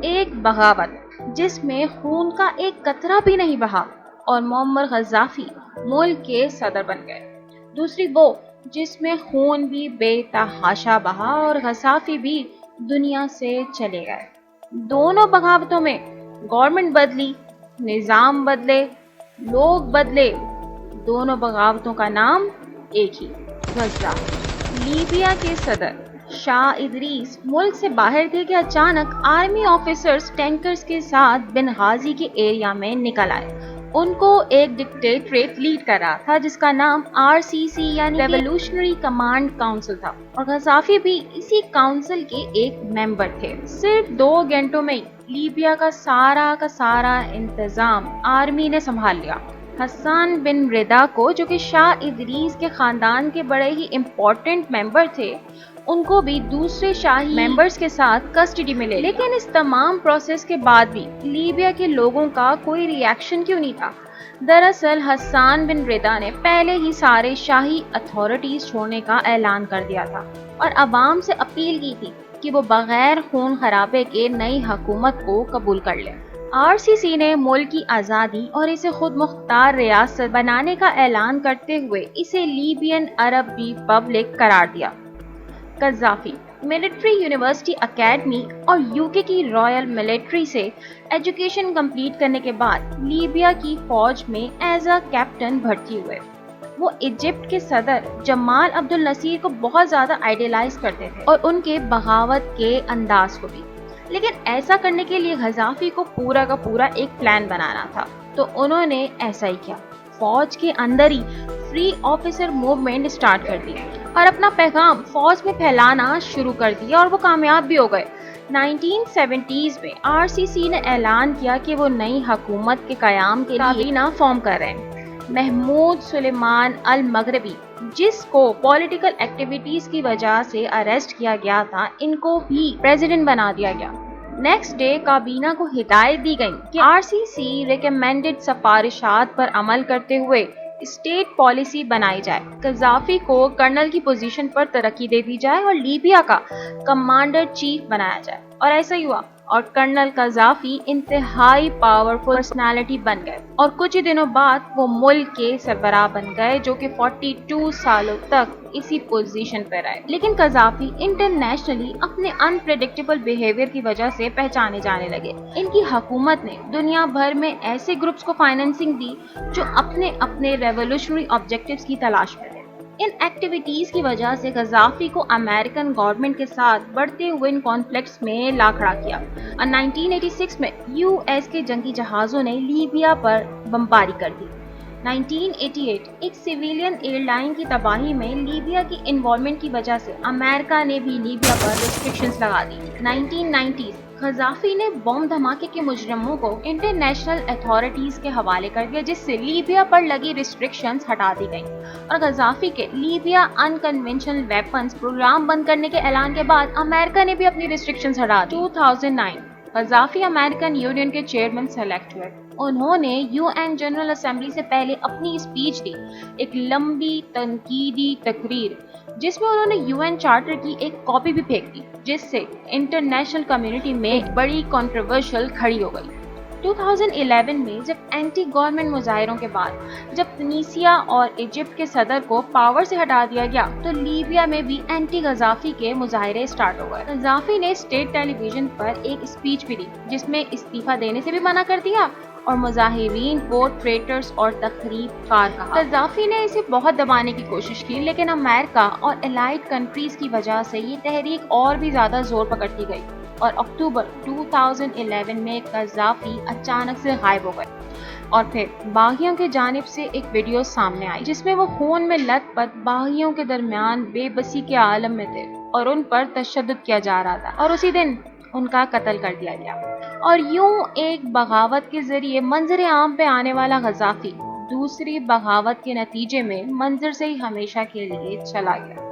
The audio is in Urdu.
ایک بغاوت جس میں خون کا ایک قطرہ بھی نہیں بہا اور معمر غذافی ملک کے صدر بن گئے۔ دوسری وہ جس میں خون بھی بے تحاشا بہا اور غذافی بھی دنیا سے چلے گئے۔ دونوں بغاوتوں میں گورنمنٹ بدلی، نظام بدلے، لوگ بدلے، دونوں بغاوتوں کا نام ایک ہی، غزہ۔ لیبیا کے صدر شاہ ادریس ملک سے باہر تھے کہ اچانک آرمی آفیسرز ٹینکرز کے ساتھ بنغازی کے ایریا میں نکل آئے۔ ان کو ایک ڈکٹیٹریٹ لیڈ کر رہا تھا جس کا نام RCC یعنی ریولوشنری کمانڈ کاؤنسل تھا، اور غزافی بھی اسی کاؤنسل کے ایک ممبر تھے۔ صرف 2 گھنٹوں میں لیبیا کا سارا انتظام آرمی نے سنبھال لیا۔ حسان بن ردا کو، جو کہ شاہ ادریس کے خاندان کے بڑے ہی امپورٹنٹ ممبر تھے، ان کو بھی دوسرے شاہی ممبرز کے ساتھ کسٹڈی میں لے، لیکن اس تمام پروسیس کے بعد بھی لیبیا کے لوگوں کا کوئی ری ایکشن کیوں نہیں تھا؟ دراصل حسان بن ردا نے پہلے ہی سارے شاہی اتھارٹیز چھوڑنے کا اعلان کر دیا تھا اور عوام سے اپیل کی تھی کہ وہ بغیر خون خرابے کے نئی حکومت کو قبول کر لیں۔ RCC نے ملک کی آزادی اور اسے خود مختار ریاست بنانے کا اعلان کرتے ہوئے اسے لیبین عرب ریپبلک قرار دیا۔ قذافی ملٹری یونیورسٹی اکیڈمی اور UK کی رائل ملٹری سے ایجوکیشن کمپلیٹ کرنے کے بعد لیبیا کی فوج میں ایز اے کیپٹن بھرتی ہوئے۔ وہ ایجپٹ کے صدر جمال عبد الناصر کو بہت زیادہ آئیڈیلائز کرتے تھے اور ان کے بغاوت کے انداز کو بھی، لیکن ایسا کرنے کے لیے غزافی کو پورا کا پورا ایک پلان بنانا تھا، تو انہوں نے ایسا ہی کیا۔ فوج کے اندر ہی فری آفیسر موومنٹ سٹارٹ کر دی اور اپنا پیغام فوج میں پھیلانا شروع کر دیا، اور وہ کامیاب بھی ہو گئے۔ 1970s میں RCC نے اعلان کیا کہ وہ نئی حکومت کے قیام کے لیے کابینہ فارم کر رہے ہیں۔ محمود سلیمان المغربی، جس کو پولیٹیکل ایکٹیویٹیز کی وجہ سے اریسٹ کیا گیا تھا، ان کو بھی پریزیڈنٹ بنا دیا گیا۔ نیکسٹ ڈے کابینہ کو ہدایت دی گئی کہ RCC ریکمینڈڈ سفارشات پر عمل کرتے ہوئے اسٹیٹ پالیسی بنائی جائے، قذافی کو کرنل کی پوزیشن پر ترقی دے دی جائے اور لیبیا کا کمانڈر چیف بنایا جائے، اور ایسا ہی ہوا، اور کرنل قذافی انتہائی پاورفل پرسنالٹی بن گئے اور کچھ ہی دنوں بعد وہ ملک کے سربراہ بن گئے، جو کہ 42 سالوں تک اسی پوزیشن پر رہے۔ لیکن قذافی انٹرنیشنلی اپنے انپریڈکٹیبل بیہیویئر کی وجہ سے پہچانے جانے لگے۔ ان کی حکومت نے دنیا بھر میں ایسے گروپس کو فائننسنگ دی جو اپنے ریولوشنری آبجیکٹیوز کی تلاش میں تھے۔ ان ایکٹیویٹیز کی وجہ سے قذافی کو امریکن گورنمنٹ کے ساتھ بڑھتے ہوئے کانفلکٹس میں لا کھڑا کیا، اور 1986 میں US کے جنگی جہازوں نے لیبیا پر بمباری کر دی۔ 1988 ایک سویلین ایئر لائن کی تباہی میں لیبیا کی انوالومنٹ کی وجہ سے امریکہ نے بھی لیبیا پر ریسٹرکشنز لگا دی۔ 1990s قذافی نے بم دھماکے کے مجرموں کو انٹرنیشنل اتھارٹیز کے حوالے کر دیا، جس سے لیبیا پر لگی ریسٹرکشنز ہٹا دی گئیں، اور قذافی کے لیبیا ان کنونشنل ویپنز پروگرام بند کرنے کے اعلان کے بعد امریکہ نے بھی اپنی ریسٹرکشنز ہٹا دی۔ 2009 قذافی امریکن یونین کے چیئرمین سلیکٹ ہوئے۔ انہوں نے UN جنرل اسمبلی سے پہلے اپنی اسپیچ دی، ایک لمبی تنقیدی تقریر، جس میں انہوں نے UN چارٹر کی ایک کاپی بھی پھینک دی، جس سے انٹرنیشنل کمیونٹی میں ایک بڑی کنٹروورشل کھڑی ہو گئی۔ 2011 میں جب اینٹی گورنمنٹ مظاہروں کے بعد جب تونسیا اور ایجپٹ کے صدر کو پاور سے ہٹا دیا گیا، تو لیبیا میں بھی اینٹی قذافی کے مظاہرے سٹارٹ ہو گئے۔ قذافی نے اسٹیٹ ٹیلی ویژن پر ایک اسپیچ بھی دی، جس میں استعفیٰ دینے سے بھی منع کر دیا اور مظاہرین کو ٹریٹرز اور تخریب کار کہا۔ قذافی نے اسے بہت دبانے کی کوشش کی، لیکن امریکہ اور الائڈ کنٹریز کی وجہ سے یہ تحریک اور بھی زیادہ زور پکڑتی گئی، اور اکتوبر 2011 میں قذافی اچانک سے غائب ہو گئے، اور پھر باغیوں کی جانب سے ایک ویڈیو سامنے آئی جس میں وہ خون میں لت پت باغیوں کے درمیان بے بسی کے عالم میں تھے اور ان پر تشدد کیا جا رہا تھا، اور اسی دن ان کا قتل کر دیا گیا۔ اور یوں ایک بغاوت کے ذریعے منظر عام پہ آنے والا قذافی دوسری بغاوت کے نتیجے میں منظر سے ہی ہمیشہ کے لیے چلا گیا۔